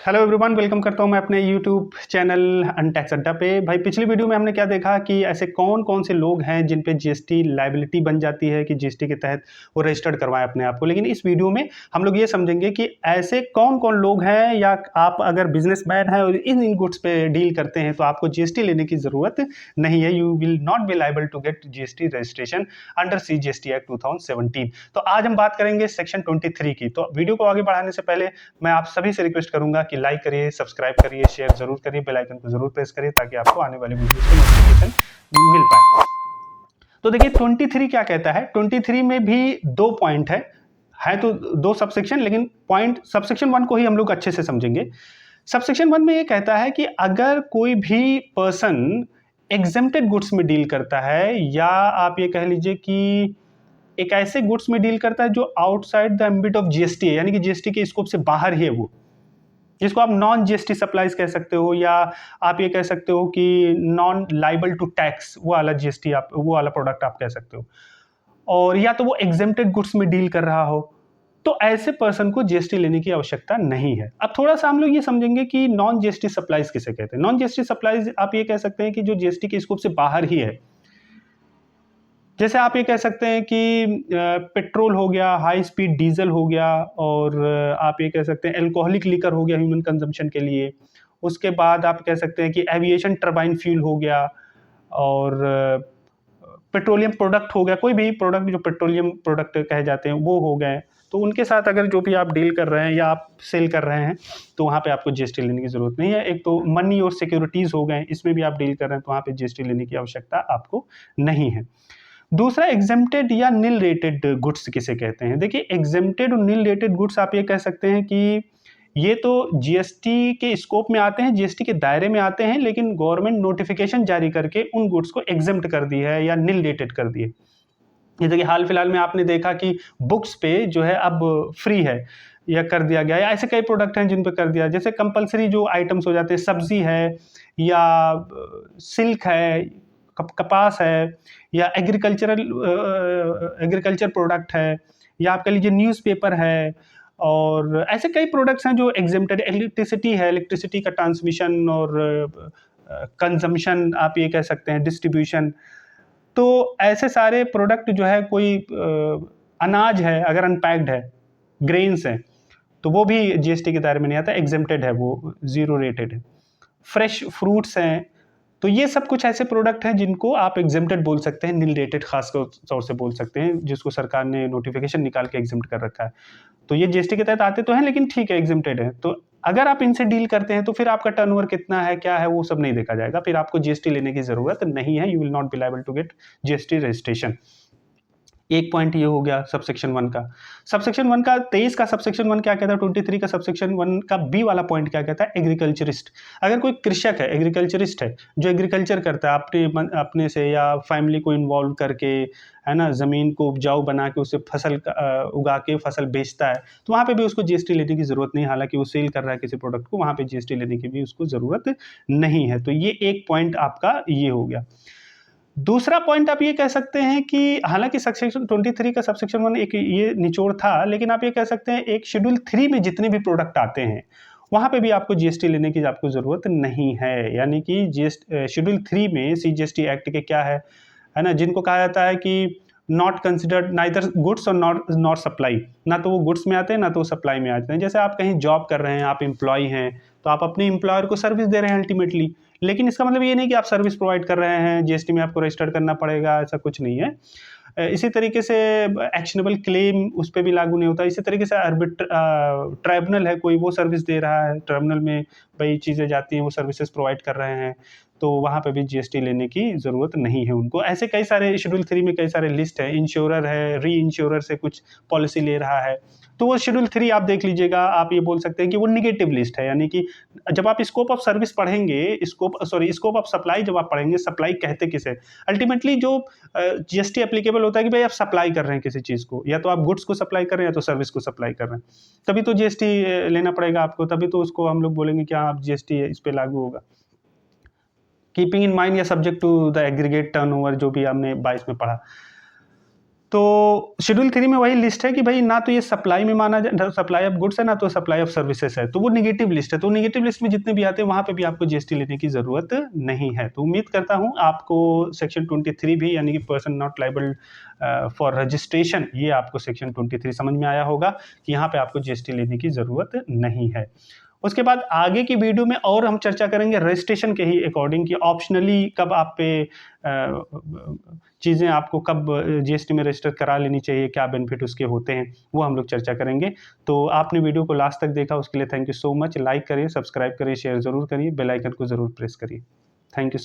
Hello everyone, welcome करता हूं मैं अपने यूट्यूब चैनल अनटैक्स अड्डा पे। भाई पिछली वीडियो में हमने क्या देखा कि ऐसे कौन कौन से लोग हैं जिन पे जीएसटी लायबिलिटी बन जाती है कि जीएसटी के तहत वो रजिस्टर्ड करवाएं अपने आप को। लेकिन इस वीडियो में हम लोग ये समझेंगे कि ऐसे कौन कौन लोग हैं, या आप अगर बिजनेसमैन हैं और इन गुड्स पे डील करते हैं तो आपको जीएसटी लेने की ज़रूरत नहीं है। You will not be liable to get GST registration under CGST act 2017। तो आज हम बात करेंगे सेक्शन 23 की। तो वीडियो को आगे बढ़ाने से पहले मैं आप सभी से रिक्वेस्ट करूंगा कि लाइक करिए, सब्सक्राइब करिए, शेयर जरूर करिए, बेल आइकन को जरूर प्रेस करिए ताकि आपको आने वाले वीडियोस की नोटिफिकेशन मिल पाए। तो देखिए 23 क्या कहता है। 23 में भी दो पॉइंट है तो दो सबसेक्शन, लेकिन पॉइंट सबसेक्शन 1 को ही हम लोग अच्छे से समझेंगे। सबसेक्शन 1 में ये कहता है कि अगर कोई भी पर्सन एग्जेम्प्टेड गुड्स में डील करता है, या आप ये कह लीजिए कि एक ऐसे गुड्स में डील करता है जो outside the ambit of GST है, यानी कि जीएसटी के स्कोप से बाहर ही है, वो जिसको आप नॉन जीएसटी सप्लाईज कह सकते हो, या आप ये कह सकते हो कि नॉन लाइबल टू टैक्स, वो वाला जीएसटी आप वो वाला प्रोडक्ट आप कह सकते हो। और या तो वो एग्जेम्प्टेड गुड्स में डील कर रहा हो, तो ऐसे पर्सन को जीएसटी लेने की आवश्यकता नहीं है। अब थोड़ा सा हम लोग ये समझेंगे कि नॉन जीएसटी सप्लाईज किसे कहते हैं। नॉन जीएसटी सप्लाईज आप ये कह सकते हैं कि जो जीएसटी के स्कोप से बाहर ही है। जैसे आप ये कह सकते हैं कि पेट्रोल हो गया, हाई स्पीड डीजल हो गया, और आप ये कह सकते हैं एल्कोहलिक लिकर हो गया ह्यूमन कंजम्पशन के लिए। उसके बाद आप कह सकते हैं कि एविएशन टर्बाइन फ्यूल हो गया, और पेट्रोलियम प्रोडक्ट हो गया, कोई भी प्रोडक्ट जो पेट्रोलियम प्रोडक्ट कहे जाते हैं वो हो गए। तो उनके साथ अगर जो भी आप डील कर रहे हैं या आप सेल कर रहे हैं तो वहाँ पे आपको जीएसटी लेने की ज़रूरत नहीं है। एक तो मनी और सिक्योरिटीज़ हो गए, इसमें भी आप डील कर रहे हैं तो वहाँ पे जीएसटी लेने की आवश्यकता आपको नहीं है। दूसरा एग्जेम्प्टेड या नील रेटेड गुड्स किसे कहते हैं। देखिए एग्जेम्प्टेड और नील रेटेड गुड्स आप ये कह सकते हैं कि ये तो जीएसटी के स्कोप में आते हैं, जीएसटी के दायरे में आते हैं, लेकिन गवर्नमेंट नोटिफिकेशन जारी करके उन गुड्स को एग्जेम्प्ट कर दी है या नील रेटेड कर दिए। जैसे कि हाल फिलहाल में आपने देखा कि बुक्स पे जो है अब फ्री है या कर दिया गया, या ऐसे कई प्रोडक्ट हैं जिन पे कर दिया। जैसे कंपलसरी जो आइटम्स हो जाते हैं, सब्जी है, या सिल्क है, कपास है, या एग्रीकल्चर प्रोडक्ट है, या आप कह लीजिए न्यूज़पेपर है, और ऐसे कई प्रोडक्ट्स हैं जो एग्जेम्प्टेड। इलेक्ट्रिसिटी है, इलेक्ट्रिसिटी का ट्रांसमिशन और कंजम्पशन आप ये कह सकते हैं, डिस्ट्रीब्यूशन। तो ऐसे सारे प्रोडक्ट जो है, कोई अनाज है अगर अनपैक्ड है, ग्रेन्स हैं, तो वो भी जीएसटी के दायरे में नहीं आता, एग्जेम्प्टेड है, वो जीरो रेटेड है। फ्रेश फ्रूट्स हैं, तो ये सब कुछ ऐसे प्रोडक्ट हैं जिनको आप एग्जेम्प्टेड बोल सकते हैं, नील रेटेड खास तौर से बोल सकते हैं, जिसको सरकार ने नोटिफिकेशन निकाल के एग्जेम्प्ट कर रखा है। तो ये जीएसटी के तहत आते तो हैं, लेकिन ठीक है एग्जेम्प्टेड है। तो अगर आप इनसे डील करते हैं तो फिर आपका टर्नओवर कितना है, क्या है, वो सब नहीं देखा जाएगा, फिर आपको जीएसटी लेने की जरूरत नहीं है। You will not be liable to get GST registration. एक पॉइंट ये हो गया सबसेक्शन 1 का। सबसेक्शन 1 का 23 का सबसेक्शन 1 क्या कहता है, 23 का सबसेक्शन 1 का बी वाला पॉइंट क्या कहता है, एग्रीकल्चरिस्ट। अगर कोई कृषक है, एग्रीकल्चरिस्ट है, जो एग्रीकल्चर करता है अपने से या फैमिली को इन्वॉल्व करके, है ना, ज़मीन को उपजाऊ बना के उसे फसल उगा के फसल बेचता है, तो वहाँ पे भी उसको जीएसटी लेने की ज़रूरत नहीं। हालांकि वो सेल कर रहा है किसी प्रोडक्ट को, वहाँ पे जीएसटी लेने की भी उसको ज़रूरत नहीं है। तो ये एक पॉइंट आपका ये हो गया। दूसरा पॉइंट आप ये कह सकते हैं कि हालांकि सेक्शन 23 का सबसेक्शन 1 एक ये निचोड़ था, लेकिन आप ये कह सकते हैं एक शेड्यूल 3 में जितने भी प्रोडक्ट आते हैं वहां पे भी आपको जीएसटी लेने की आपको जरूरत नहीं है। यानी कि शेड्यूल 3 में सीजीएसटी एक्ट के क्या है ना, जिनको कहा जाता है कि नॉट कंसिडर्ड नाइदर गुड्स और नॉट सप्लाई, ना तो वो गुड्स में आते हैं ना तो वो सप्लाई में आते हैं। जैसे आप कहीं जॉब कर रहे हैं, आप एम्प्लॉय हैं, तो आप अपने एम्प्लॉयर को सर्विस दे रहे हैं अल्टीमेटली, लेकिन इसका मतलब ये नहीं कि आप सर्विस प्रोवाइड कर रहे हैं, जीएसटी में आपको रजिस्टर्ड करना पड़ेगा, ऐसा कुछ नहीं है। इसी तरीके से एक्शनेबल क्लेम उस पर भी लागू नहीं होता। इसी तरीके से ट्राइब्यूनल है कोई, वो सर्विस दे रहा है, ट्राइब्यूनल में वही चीज़ें जाती हैं, वो सर्विसेज प्रोवाइड कर रहे हैं, तो वहाँ पे भी जीएसटी लेने की ज़रूरत नहीं है उनको। ऐसे कई सारे शेड्यूल 3 में कई सारे लिस्ट है, इंश्योरर है, री इंश्योरर से कुछ पॉलिसी ले रहा है, तो वो शेड्यूल 3 आप देख लीजिएगा। आप ये बोल सकते हैं कि वो निगेटिव लिस्ट है, यानी कि जब आप स्कोप ऑफ सर्विस पढ़ेंगे, स्कोप ऑफ सप्लाई जब आप पढ़ेंगे, सप्लाई कहते किसे, अल्टीमेटली जो जीएसटी एप्लीकेबल होता है कि भाई आप सप्लाई कर रहे हैं किसी चीज़ को, या तो आप गुड्स को सप्लाई कर रहे हैं या तो सर्विस को सप्लाई कर रहे हैं, तभी तो जीएसटी लेना पड़ेगा आपको, तभी तो उसको हम लोग बोलेंगे कि हाँ आप जीएसटी इस पर लागू होगा। कीपिंग इन माइंड या subject to the aggregate turnover, जो भी हमने 22 में पढ़ा। तो शेड्यूल 3 में वही लिस्ट है कि भाई ना तो ये सप्लाई में माना जाए, सप्लाई ऑफ गुड्स है, ना तो सप्लाई ऑफ सर्विसेज है, तो वो नेगेटिव लिस्ट है। तो नेगेटिव लिस्ट में जितने भी आते हैं वहाँ पे भी आपको जीएसटी लेने की ज़रूरत नहीं है। तो उम्मीद करता हूँ आपको सेक्शन 23 भी, यानी कि person not liable for registration, ये आपको सेक्शन 23 समझ में आया होगा कि यहाँ पे आपको जीएसटी लेने की ज़रूरत नहीं है। उसके बाद आगे की वीडियो में और हम चर्चा करेंगे रजिस्ट्रेशन के ही अकॉर्डिंग कि ऑप्शनली कब आप पे चीज़ें आपको कब जीएसटी में रजिस्टर करा लेनी चाहिए, क्या बेनिफिट उसके होते हैं, वो हम लोग चर्चा करेंगे। तो आपने वीडियो को लास्ट तक देखा उसके लिए thank you so much. Like करिए, सब्सक्राइब करिए, शेयर ज़रूर करिए, बेल आइकन को ज़रूर प्रेस करिए। Thank you so